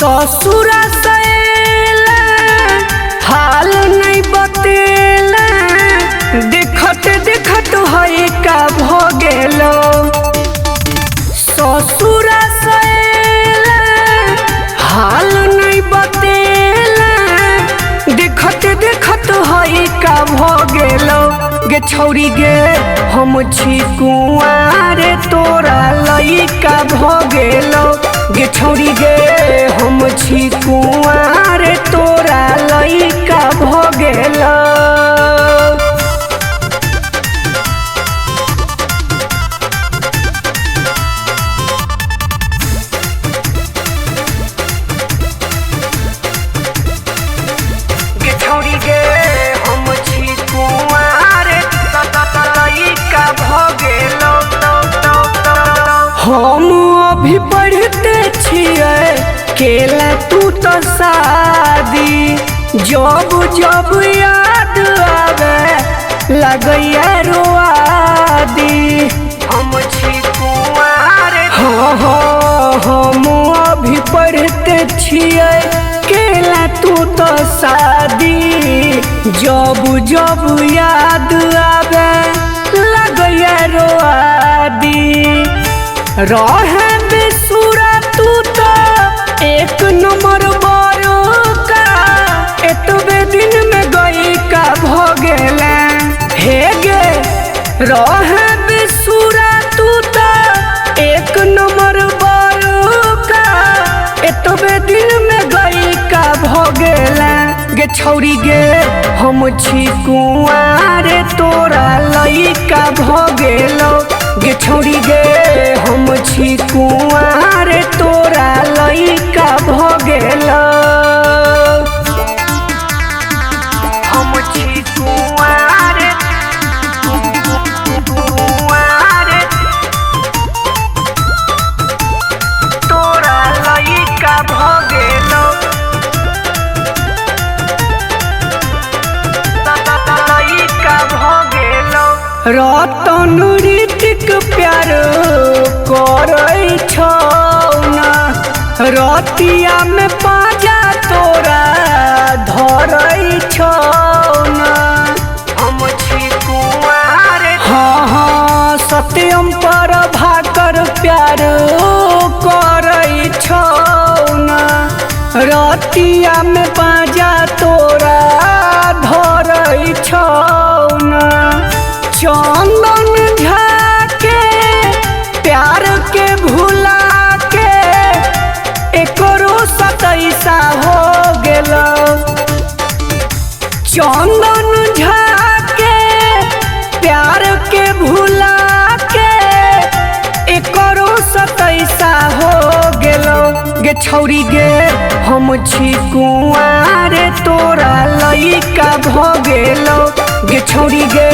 ससुरा सैला हाल नहीं बतेला, देखत देखत है का भ गेलो। ससुरा सैला हाल नहीं बतेला, देखत देखत है का भ गेलो। गे छौरी गे हम छी कुंवार, तोरा लइका भ गेलो। गे छौरी गे हम छी कुंवार, तोरा लइका भ गेलो। गे छौरी गे हम छी कुंवार, लइका भ गेलो। हम अभी पढ़ते छिए केला तू तो शादी, जब जब याद आवे लगैया रोआदी। हम छी कुंवार, हाँ हम अभी पढ़ते छिए केला तू तो शादी, जब जब याद आवे लगैया रोआदी। रहे बेसुरा तू तो एक नंबर बड़का, एतबे दिन में गई का भ गेला। हे गे रहे बेसुरा तू तो एक नंबर बड़का, एतबे दिन में गई का भ गेला। गे छौरी गे हम छी कुंवार, तोरा लइका भ गेलो। गे छौरी गे हम छी कुंवार, तोरा लइका भ गेलो। हम छी कुंवार, तोरा लइका भ गेलो। लइका भ गेलो। रतन ऋतिक प्यार करै छौ ना, रतिया में पाजा तोरा धरै छौ ना। हम छी कुंवार, हाँ सत्यम पर भाकर प्यार करै छौ ना, रतिया में पाजा तोरा धरै छौ ना। चंदन झा के प्यार के भुला के एकरो सतैसा हो गेलो। चंदन झा के प्यार के भुला के एकरो सतैसा हो गेलो। गे छौरी गे हम छी कुंवार, तोरा लइका भ गेलो। गे छौरी गे